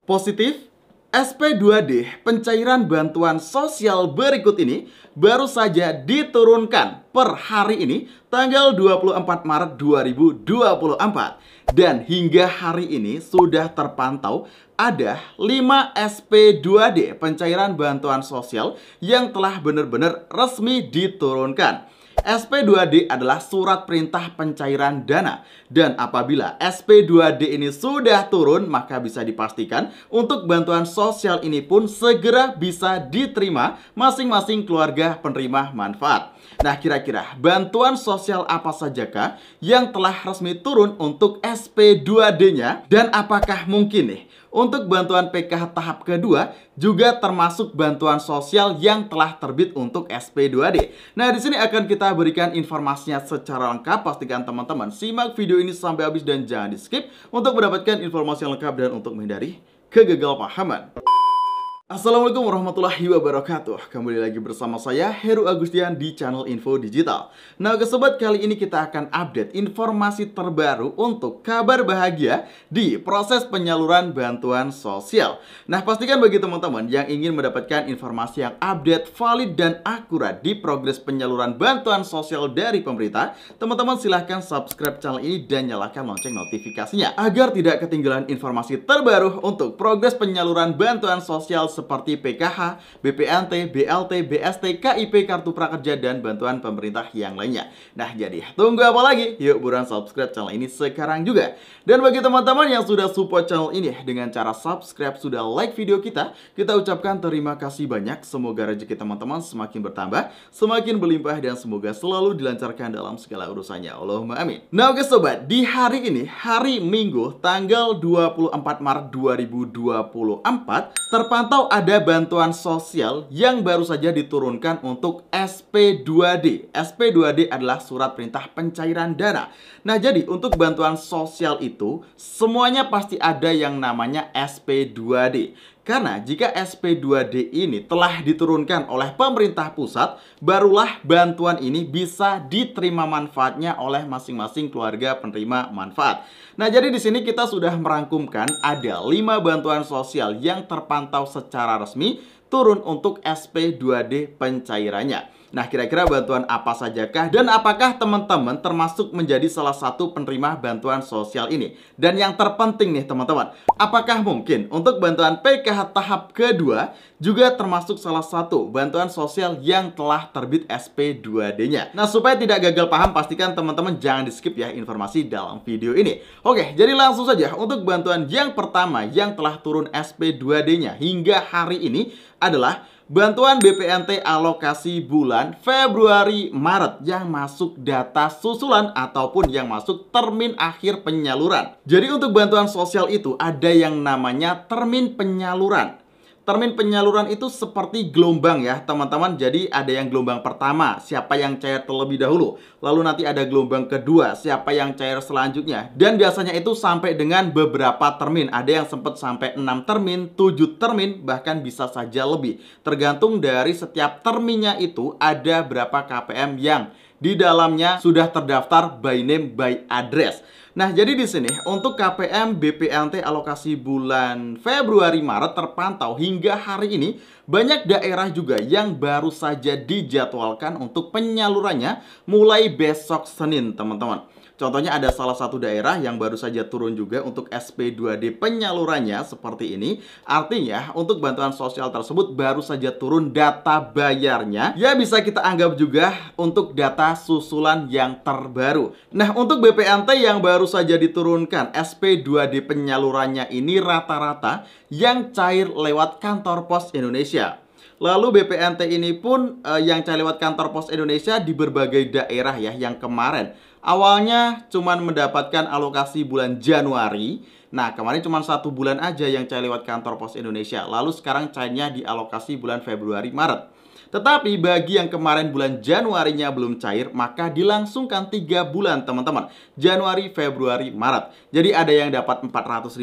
Positif, SP2D pencairan bantuan sosial berikut ini baru saja diturunkan per hari ini tanggal 24 Maret 2024. Dan hingga hari ini sudah terpantau ada 5 SP2D pencairan bantuan sosial yang telah benar-benar resmi diturunkan. SP2D adalah surat perintah pencairan dana. Dan apabila SP2D ini sudah turun, maka bisa dipastikan untuk bantuan sosial ini pun segera bisa diterima masing-masing keluarga penerima manfaat. Nah, kira-kira bantuan sosial apa sajakah yang telah resmi turun untuk SP2D-nya? Dan apakah mungkin nih untuk bantuan PKH tahap kedua juga termasuk bantuan sosial yang telah terbit untuk SP2D. Nah, di sini akan kita berikan informasinya secara lengkap. Pastikan teman-teman simak video ini sampai habis dan jangan di-skip untuk mendapatkan informasi yang lengkap dan untuk menghindari kegagalpahaman. Assalamualaikum warahmatullahi wabarakatuh. Kembali lagi bersama saya Heru Agustian di channel Info Digital. Nah, sobat, kali ini kita akan update informasi terbaru untuk kabar bahagia di proses penyaluran bantuan sosial. Nah, pastikan bagi teman-teman yang ingin mendapatkan informasi yang update, valid, dan akurat di progres penyaluran bantuan sosial dari pemerintah, teman-teman silahkan subscribe channel ini dan nyalakan lonceng notifikasinya agar tidak ketinggalan informasi terbaru untuk progres penyaluran bantuan sosial seperti PKH, BPNT, BLT, BST, KIP, Kartu Prakerja, dan bantuan pemerintah yang lainnya. Nah, jadi tunggu apa lagi? Yuk buruan subscribe channel ini sekarang juga. Dan bagi teman-teman yang sudah support channel ini dengan cara subscribe, sudah like video kita ucapkan terima kasih banyak. Semoga rezeki teman-teman semakin bertambah, semakin berlimpah, dan semoga selalu dilancarkan dalam segala urusannya. Allahumma amin. Nah, oke sobat, di hari ini, hari Minggu, tanggal 24 Maret 2024, terpantau ada bantuan sosial yang baru saja diturunkan untuk SP2D. SP2D adalah surat perintah pencairan dana. Nah, jadi untuk bantuan sosial itu semuanya pasti ada yang namanya SP2D. Karena jika SP2D ini telah diturunkan oleh pemerintah pusat, barulah bantuan ini bisa diterima manfaatnya oleh masing-masing keluarga penerima manfaat. Nah, jadi di sini kita sudah merangkumkan ada 5 bantuan sosial yang terpantau secara resmi turun untuk SP2D pencairannya. Nah, kira-kira bantuan apa sajakah dan apakah teman-teman termasuk menjadi salah satu penerima bantuan sosial ini? Dan yang terpenting nih teman-teman, apakah mungkin untuk bantuan PKH tahap kedua juga termasuk salah satu bantuan sosial yang telah terbit SP2D-nya? Nah, supaya tidak gagal paham, pastikan teman-teman jangan di-skip ya informasi dalam video ini. Oke, jadi langsung saja untuk bantuan yang pertama yang telah turun SP2D-nya hingga hari ini adalah bantuan BPNT alokasi bulan Februari-Maret yang masuk data susulan ataupun yang masuk termin akhir penyaluran. Jadi untuk bantuan sosial itu ada yang namanya termin penyaluran. Termin penyaluran itu seperti gelombang ya teman-teman. Jadi ada yang gelombang pertama, siapa yang cair terlebih dahulu. Lalu nanti ada gelombang kedua, siapa yang cair selanjutnya. Dan biasanya itu sampai dengan beberapa termin. Ada yang sempat sampai 6 termin, 7 termin, bahkan bisa saja lebih. Tergantung dari setiap terminnya itu ada berapa KPM yang di dalamnya sudah terdaftar by name by address. Nah, jadi di sini untuk KPM BPNT alokasi bulan Februari-Maret terpantau hingga hari ini banyak daerah juga yang baru saja dijadwalkan untuk penyalurannya mulai besok Senin, teman-teman. Contohnya ada salah satu daerah yang baru saja turun juga untuk SP2D penyalurannya seperti ini. Artinya untuk bantuan sosial tersebut baru saja turun data bayarnya. Ya, bisa kita anggap juga untuk data susulan yang terbaru. Nah, untuk BPNT yang baru saja diturunkan SP2D penyalurannya ini rata-rata yang cair lewat kantor pos Indonesia. Lalu BPNT ini pun yang cair lewat kantor pos Indonesia di berbagai daerah ya, yang kemarin awalnya cuma mendapatkan alokasi bulan Januari. Nah, kemarin cuma 1 bulan aja yang cair lewat kantor pos Indonesia. Lalu sekarang cairnya di alokasi bulan Februari-Maret. Tetapi bagi yang kemarin bulan Januarinya belum cair, maka dilangsungkan 3 bulan teman-teman. Januari, Februari, Maret. Jadi ada yang dapat Rp400.000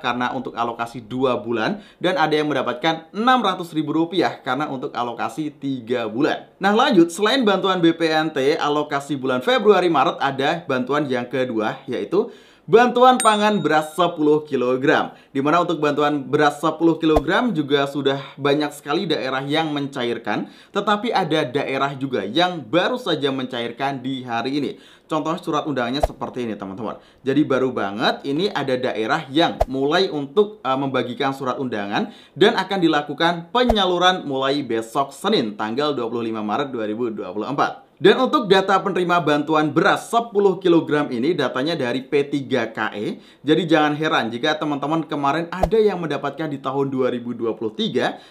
karena untuk alokasi 2 bulan. Dan ada yang mendapatkan Rp600.000 karena untuk alokasi 3 bulan. Nah, lanjut, selain bantuan BPNT alokasi bulan Februari, Maret, ada bantuan yang kedua, yaitu bantuan pangan beras 10 kg. Dimana untuk bantuan beras 10 kg juga sudah banyak sekali daerah yang mencairkan, tetapi ada daerah juga yang baru saja mencairkan di hari ini. Contoh surat undangannya seperti ini teman-teman. Jadi baru banget ini ada daerah yang mulai untuk membagikan surat undangan dan akan dilakukan penyaluran mulai besok Senin tanggal 25 Maret 2024. Dan untuk data penerima bantuan beras 10 kg ini datanya dari P3KE. Jadi jangan heran jika teman-teman kemarin ada yang mendapatkan di tahun 2023,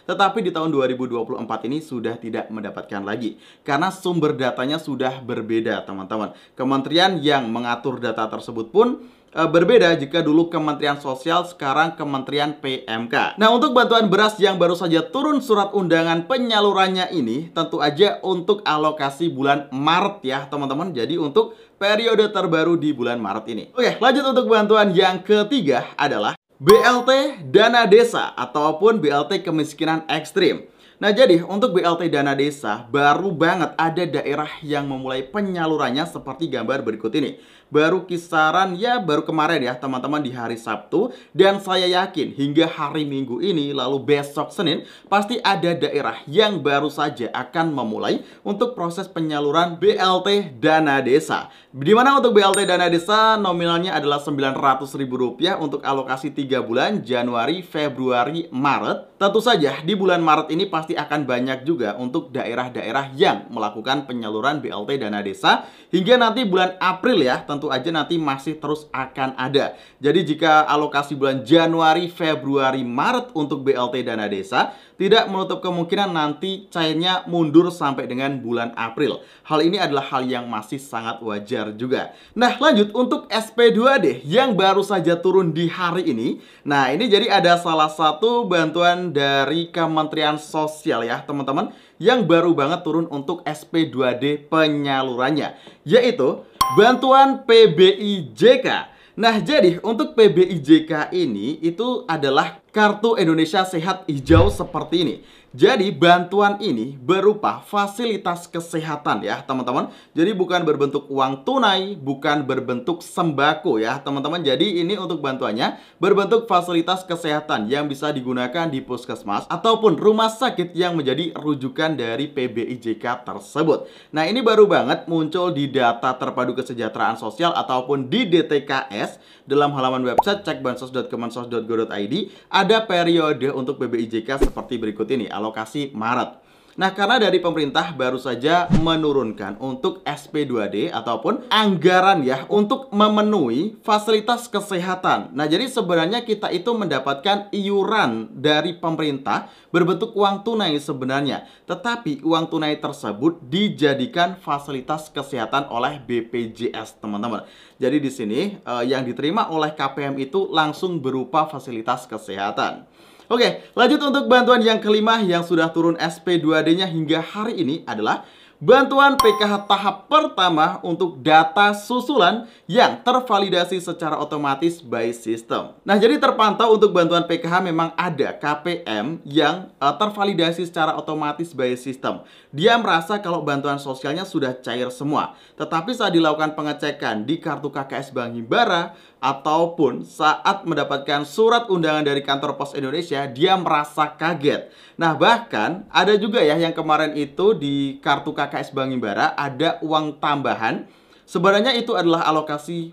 tetapi di tahun 2024 ini sudah tidak mendapatkan lagi. Karena sumber datanya sudah berbeda teman-teman. Kementerian yang mengatur data tersebut pun berbeda jika dulu Kementerian Sosial, sekarang Kementerian PMK. Nah, untuk bantuan beras yang baru saja turun surat undangan penyalurannya ini, tentu aja untuk alokasi bulan Maret ya teman-teman. Jadi untuk periode terbaru di bulan Maret ini. Oke, lanjut untuk bantuan yang ketiga adalah BLT Dana Desa ataupun BLT Kemiskinan Ekstrim. Nah, jadi untuk BLT Dana Desa baru banget ada daerah yang memulai penyalurannya seperti gambar berikut ini. Baru kisaran ya baru kemarin ya teman-teman di hari Sabtu. Dan saya yakin hingga hari Minggu ini lalu besok Senin pasti ada daerah yang baru saja akan memulai untuk proses penyaluran BLT Dana Desa. Dimana untuk BLT Dana Desa nominalnya adalah Rp900.000 untuk alokasi 3 bulan Januari, Februari, Maret. Tentu saja di bulan Maret ini pasti akan banyak juga untuk daerah-daerah yang melakukan penyaluran BLT Dana Desa. Hingga nanti bulan April ya tentu aja nanti masih terus akan ada. Jadi jika alokasi bulan Januari, Februari, Maret untuk BLT Dana Desa, tidak menutup kemungkinan nanti cairnya mundur sampai dengan bulan April. Hal ini adalah hal yang masih sangat wajar juga. Nah, lanjut untuk SP2D yang baru saja turun di hari ini. Nah, ini jadi ada salah satu bantuan dari Kementerian Sosial ya teman-teman, yang baru banget turun untuk SP2D penyalurannya, yaitu bantuan PBIJK. Nah, jadi untuk PBIJK ini itu adalah Kartu Indonesia Sehat Hijau seperti ini. Jadi bantuan ini berupa fasilitas kesehatan ya teman-teman. Jadi bukan berbentuk uang tunai, bukan berbentuk sembako ya teman-teman. Jadi ini untuk bantuannya berbentuk fasilitas kesehatan yang bisa digunakan di puskesmas ataupun rumah sakit yang menjadi rujukan dari PBIJK tersebut. Nah, ini baru banget muncul di data terpadu kesejahteraan sosial ataupun di DTKS. Dalam halaman website cekbansos.kemensos.go.id ada periode untuk PBIJK seperti berikut ini, alokasi Maret. Nah, karena dari pemerintah baru saja menurunkan untuk SP2D ataupun anggaran ya untuk memenuhi fasilitas kesehatan. Nah, jadi sebenarnya kita itu mendapatkan iuran dari pemerintah berbentuk uang tunai sebenarnya. Tetapi uang tunai tersebut dijadikan fasilitas kesehatan oleh BPJS, teman-teman. Jadi di sini yang diterima oleh KPM itu langsung berupa fasilitas kesehatan. Oke, lanjut untuk bantuan yang kelima yang sudah turun SP2D-nya hingga hari ini adalah bantuan PKH tahap pertama untuk data susulan yang tervalidasi secara otomatis by system. Nah, jadi terpantau untuk bantuan PKH memang ada KPM yang tervalidasi secara otomatis by system. Dia merasa kalau bantuan sosialnya sudah cair semua. Tetapi saat dilakukan pengecekan di kartu KKS Bank Himbara ataupun saat mendapatkan surat undangan dari kantor pos Indonesia, dia merasa kaget. Nah, bahkan ada juga ya yang kemarin itu di kartu KKS Bank Himbara ada uang tambahan. Sebenarnya itu adalah alokasi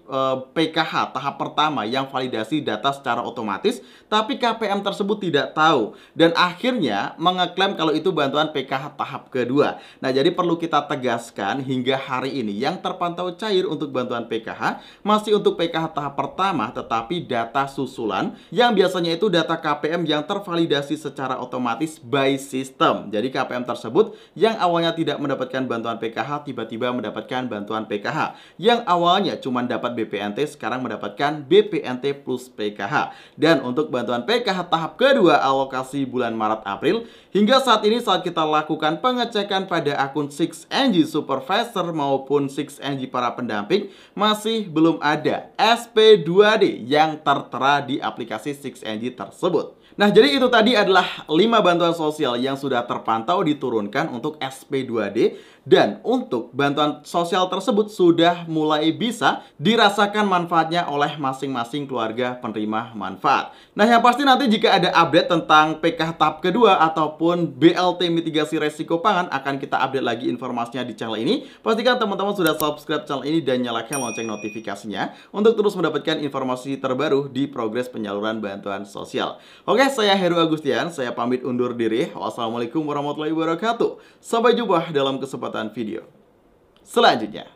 PKH tahap pertama yang validasi data secara otomatis, tapi KPM tersebut tidak tahu dan akhirnya mengeklaim kalau itu bantuan PKH tahap kedua. Nah, jadi perlu kita tegaskan hingga hari ini yang terpantau cair untuk bantuan PKH masih untuk PKH tahap pertama, tetapi data susulan yang biasanya itu data KPM yang tervalidasi secara otomatis by system. Jadi KPM tersebut yang awalnya tidak mendapatkan bantuan PKH tiba-tiba mendapatkan bantuan PKH. Yang awalnya cuma dapat BPNT sekarang mendapatkan BPNT plus PKH. Dan untuk bantuan PKH tahap kedua alokasi bulan Maret April, hingga saat ini saat kita lakukan pengecekan pada akun 6NG Supervisor maupun 6NG para pendamping, masih belum ada SP2D yang tertera di aplikasi 6NG tersebut. Nah, jadi itu tadi adalah 5 bantuan sosial yang sudah terpantau diturunkan untuk SP2D Dan untuk bantuan sosial tersebut sudah mulai bisa dirasakan manfaatnya oleh masing-masing keluarga penerima manfaat. Nah, yang pasti nanti jika ada update tentang PK tahap kedua ataupun BLT mitigasi resiko pangan, akan kita update lagi informasinya di channel ini. Pastikan teman-teman sudah subscribe channel ini dan nyalakan lonceng notifikasinya untuk terus mendapatkan informasi terbaru di progres penyaluran bantuan sosial. Oke, saya Heru Agustian, saya pamit undur diri. Wassalamualaikum warahmatullahi wabarakatuh. Sampai jumpa dalam kesempatan video selanjutnya.